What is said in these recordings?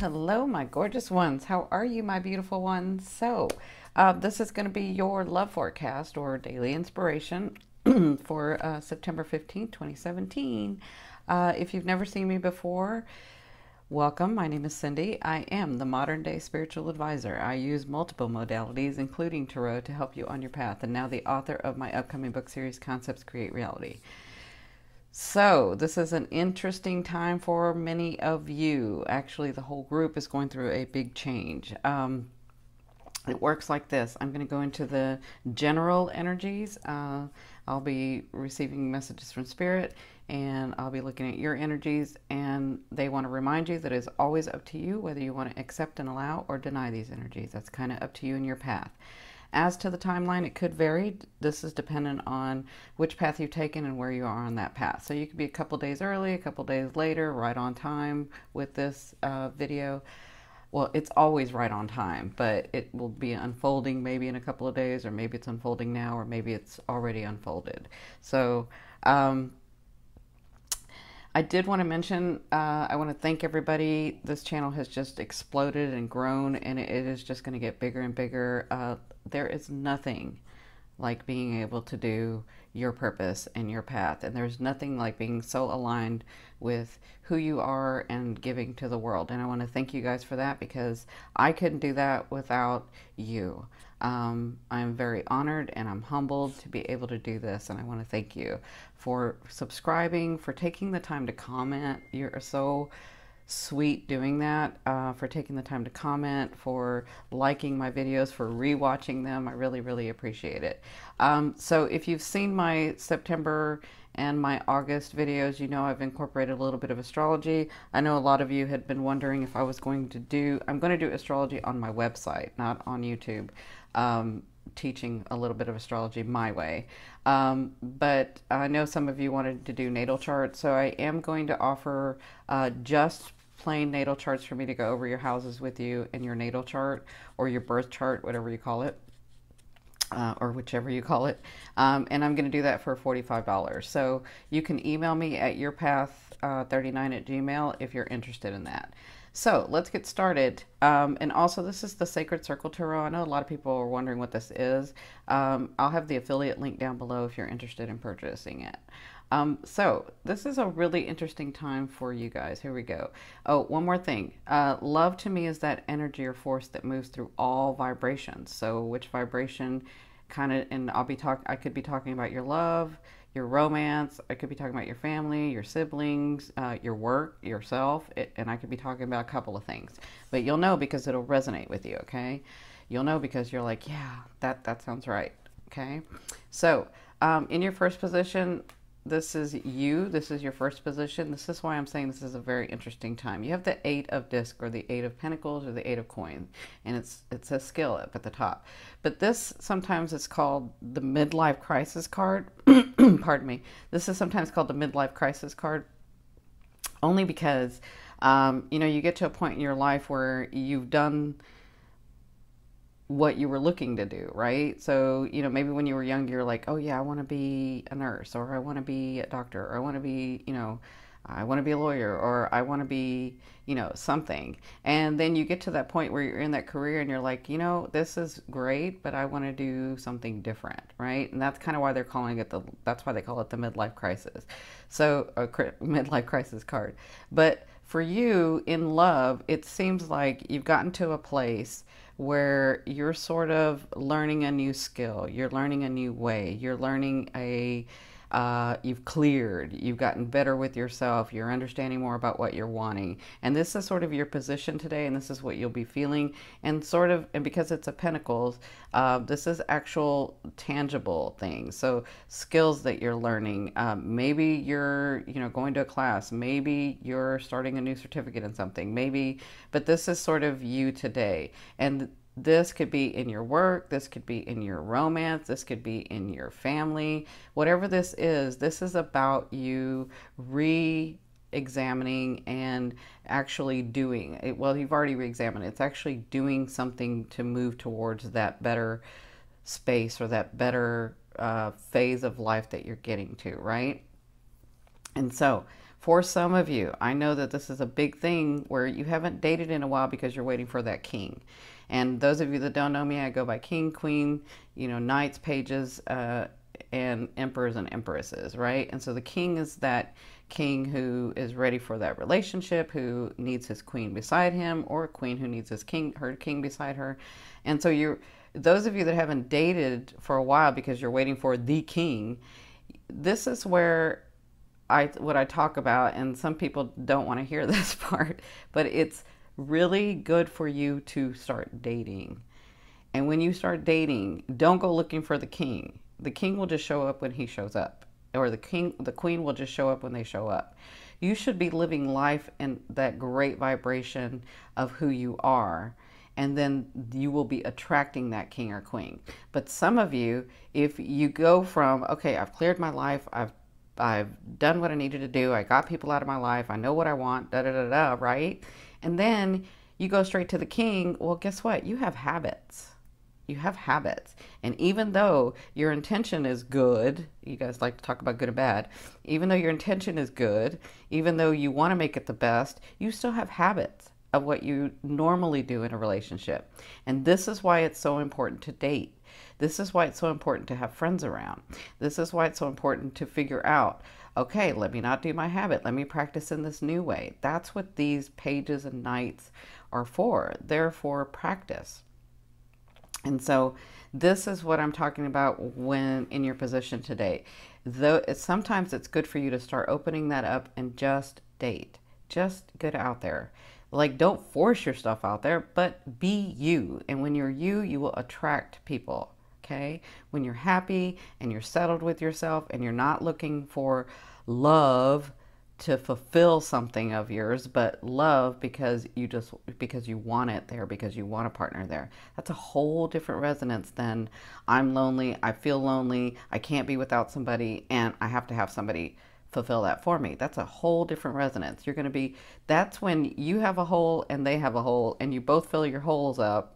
Hello, my gorgeous ones. How are you, my beautiful ones? This is going to be your love forecast or daily inspiration for September 15th, 2017. If you've never seen me before, welcome. My name is Cindy. I am the modern day spiritual advisor. I use multiple modalities, including tarot, to help you on your path, and now the author of my upcoming book series, Concepts Create Reality. So, this is an interesting time for many of you. Actually, the whole group is going through a big change. It works like this. I'm going to go into the general energies. I'll be receiving messages from Spirit, and I'll be looking at your energies, and they want to remind you that it's always up to you whether you want to accept and allow or deny these energies. That's kind of up to you and your path. As to the timeline, it could vary. This is dependent on which path you've taken and where you are on that path. So you could be a couple days early, a couple days later, right on time with this video. Well, it's always right on time, but it will be unfolding maybe in a couple of days, or maybe it's unfolding now, or maybe it's already unfolded. So I did want to mention, I want to thank everybody. This channel has just exploded and grown, and it is just going to get bigger and bigger. There is nothing like being able to do your purpose and your path. And there's nothing like being so aligned with who you are and giving to the world. And I want to thank you guys for that, because I couldn't do that without you. I'm very honored and I'm humbled to be able to do this. And I want to thank you for subscribing, for taking the time to comment. You're so sweet doing that, for taking the time to comment, for liking my videos, for rewatching them. I really, really appreciate it. So if you've seen my September and my August videos, you know I've incorporated a little bit of astrology. I know a lot of you had been wondering if I was going to do, I'm going to do astrology on my website, not on YouTube, teaching a little bit of astrology my way. But I know some of you wanted to do natal charts, so I am going to offer just plain natal charts for me to go over your houses with you and your natal chart or your birth chart, whatever you call it. Or whichever you call it. And I'm going to do that for $45. So you can email me at yourpath39@gmail if you're interested in that. So let's get started. And also, this is the Sacred Circle Tarot. I know a lot of people are wondering what this is. I'll have the affiliate link down below if you're interested in purchasing it. So this is a really interesting time for you guys. Here we go. Oh, one more thing. Love to me is that energy or force that moves through all vibrations. So which vibration kind of, and I could be talking about your love, your romance. I could be talking about your family, your siblings, your work, yourself, and I could be talking about a couple of things. But you'll know because it'll resonate with you, okay? You'll know because you're like, yeah, that sounds right, okay? So in your first position, this is you. This is your first position. This is why I'm saying this is a very interesting time. You have the 8 of disc, or the 8 of pentacles, or the 8 of coins, and it says skill up at the top. But this sometimes is called the midlife crisis card. Pardon me. This is sometimes called the midlife crisis card, only because you know, you get to a point in your life where you've done what you were looking to do, right? So, you know, maybe when you were young, you're like, oh yeah, I want to be a nurse, or I want to be a doctor, or I want to be, you know, I want to be a lawyer, or I want to be, you know, something. And then you get to that point where you're in that career and you're like, you know, this is great, but I want to do something different, right? And that's kind of why they're calling it that's why they call it the midlife crisis. So, a midlife crisis card. But for you in love, it seems like you've gotten to a place where you're sort of learning a new skill, you're learning a new way, you're learning you've cleared, you've gotten better with yourself, you're understanding more about what you're wanting. And this is sort of your position today, and this is what you'll be feeling. And because it's a pentacles, this is actual tangible things. So skills that you're learning, maybe you're, you know, going to a class, maybe you're starting a new certificate in something, but this is sort of you today. And this could be in your work, this could be in your romance, this could be in your family. Whatever this is about you re-examining and actually doing it. Well, you've already re-examined it. It's actually doing something to move towards that better space, or that better phase of life that you're getting to, right? And so For some of you, I know that this is a big thing where you haven't dated in a while because you're waiting for that king. And those of you that don't know me, I go by king, queen, knights, pages, and emperors and empresses, right? And so the king is that king who is ready for that relationship, who needs his queen beside him, or a queen who needs her king beside her. And so those of you that haven't dated for a while because you're waiting for the king, this is where what I talk about, and some people don't want to hear this part, but it's really good for you to start dating. And when you start dating, don't go looking for the king. The king will just show up when he shows up, or the queen will just show up when they show up. You should be living life in that great vibration of who you are, and then you will be attracting that king or queen. But some of you, if you go from, okay, I've cleared my life, I've done what I needed to do, I got people out of my life, I know what I want, da da da da, right? And then you go straight to the king. Well, guess what? You have habits. You have habits. And even though your intention is good, you guys like to talk about good and bad, even though your intention is good, even though you want to make it the best, you still have habits of what you normally do in a relationship. And this is why it's so important to date. This is why it's so important to have friends around. This is why it's so important to figure out, okay, let me not do my habit. Let me practice in this new way. That's what these pages and knights are for. They're for practice. And so this is what I'm talking about when in your position today. Though sometimes it's good for you to start opening that up and just date. Just get out there. Like, don't force your stuff out there, but be you. And when you're you, you will attract people. Okay? When you're happy and you're settled with yourself and you're not looking for love to fulfill something of yours, but love because you want it there, because you want a partner there. That's a whole different resonance than I'm lonely, I feel lonely, I can't be without somebody, and I have to have somebody fulfill that for me. That's a whole different resonance. That's when you have a hole and they have a hole and you both fill your holes up.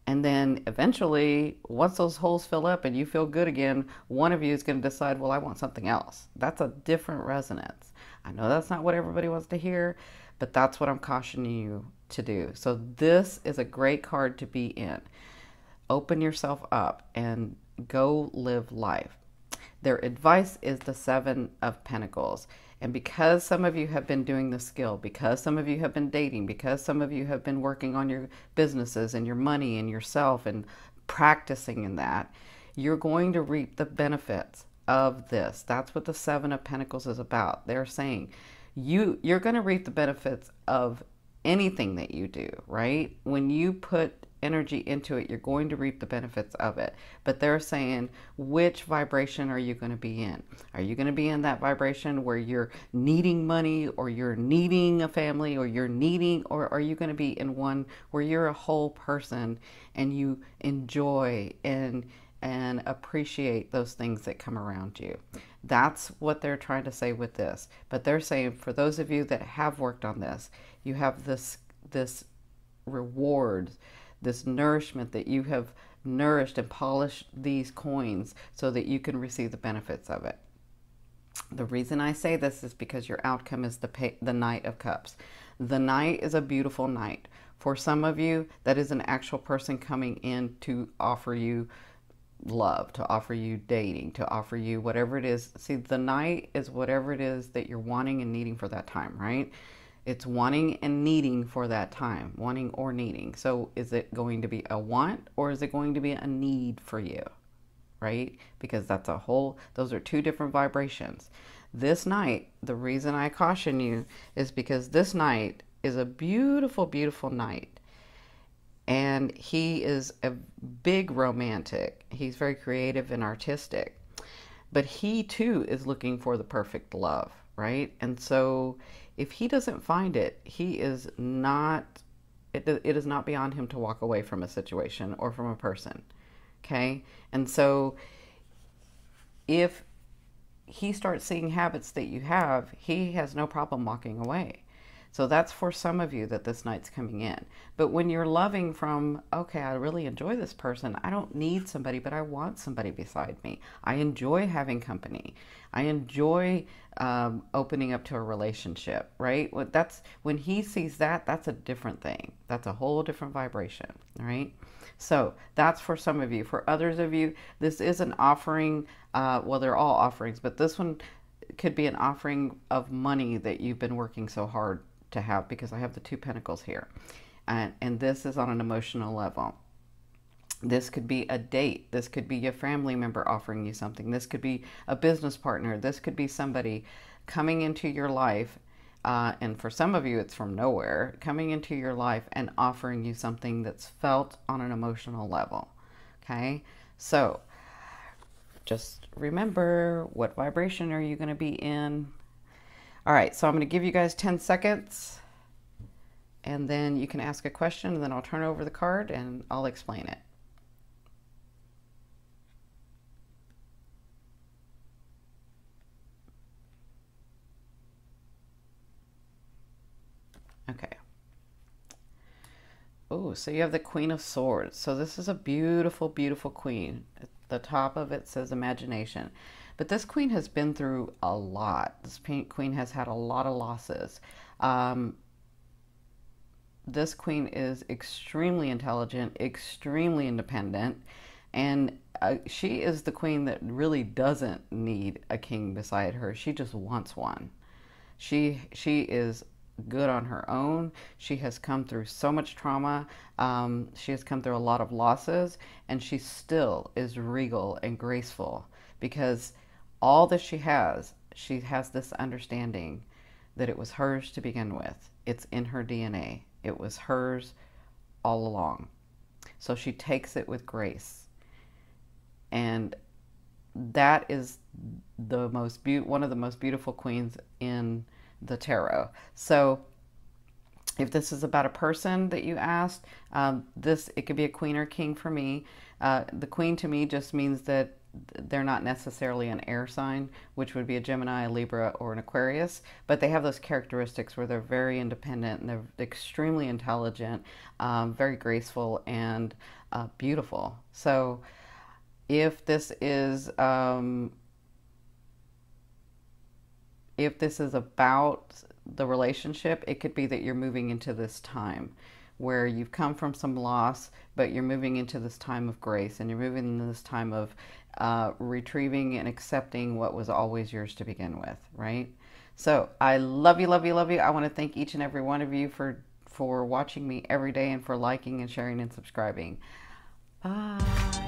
And then eventually, once those holes fill up and you feel good again, one of you is going to decide, well, I want something else. That's a different resonance. I know that's not what everybody wants to hear, but that's what I'm cautioning you to do. So this is a great card to be in. Open yourself up and go live life. Their advice is the Seven of Pentacles. And because some of you have been doing the skill, because some of you have been dating, because some of you have been working on your businesses and your money and yourself and practicing in that, you're going to reap the benefits of this. That's what the Seven of Pentacles is about. They're saying you're going to reap the benefits of anything that you do, right? When you put energy into it, you're going to reap the benefits of it. But they're saying, which vibration are you going to be in? Are you going to be in that vibration where you're needing money, or you're needing a family, or or are you going to be in one where you're a whole person and you enjoy and appreciate those things that come around you? That's what they're trying to say with this. But they're saying, for those of you that have worked on this, you have this reward, this nourishment, that you have nourished and polished these coins so that you can receive the benefits of it. The reason I say this is because your outcome is the Knight of Cups. The Knight is a beautiful knight. For some of you, that is an actual person coming in to offer you love, to offer you dating, to offer you whatever it is. See, the Knight is whatever it is that you're wanting and needing for that time, right? It's wanting and needing for that time, wanting or needing. So is it going to be a want, or is it going to be a need for you, right? Because those are two different vibrations. This Knight, the reason I caution you is because this Knight is a beautiful, beautiful Knight. And he is a big romantic. He's very creative and artistic. But he too is looking for the perfect love, right? And so if he doesn't find it, it is not beyond him to walk away from a situation or from a person, okay? And so if he starts seeing habits that you have, he has no problem walking away. So that's for some of you that this night's coming in. But when you're loving from, okay, I really enjoy this person. I don't need somebody, but I want somebody beside me. I enjoy having company. I enjoy opening up to a relationship, right? That's when he sees that, that's a different thing. That's a whole different vibration, right? So that's for some of you. For others of you, this is an offering. Well, they're all offerings, but this one could be an offering of money that you've been working so hard to have, because I have the 2 pentacles here. And this is on an emotional level. This could be a date. This could be a family member offering you something. This could be a business partner. This could be somebody coming into your life. And for some of you, it's from nowhere, coming into your life and offering you something that's felt on an emotional level. Okay? So just remember, what vibration are you going to be in? All right, so I'm going to give you guys 10 seconds, and then you can ask a question, and then I'll turn over the card and I'll explain it. Okay. Oh, so you have the Queen of Swords. So this is a beautiful, beautiful queen. At the top of it says imagination. But this queen has been through a lot. This queen has had a lot of losses. This queen is extremely intelligent, extremely independent, and she is the queen that really doesn't need a king beside her. She just wants one. She is good on her own. She has come through so much trauma. She has come through a lot of losses, and she still is regal and graceful, because all that she has this understanding that it was hers to begin with. It's in her DNA. It was hers all along. So she takes it with grace. And that is the one of the most beautiful queens in the tarot. So if this is about a person that you asked, it could be a queen or king for me. The queen to me just means that they're not necessarily an air sign, which would be a Gemini, a Libra, or an Aquarius, but they have those characteristics where they're very independent and they're extremely intelligent, very graceful, and beautiful. So if this is about the relationship, it could be that you're moving into this time where you've come from some loss, but you're moving into this time of grace, and you're moving into this time of retrieving and accepting what was always yours to begin with, right? So I love you, love you, love you. I want to thank each and every one of you for watching me every day, and for liking and sharing and subscribing. Bye.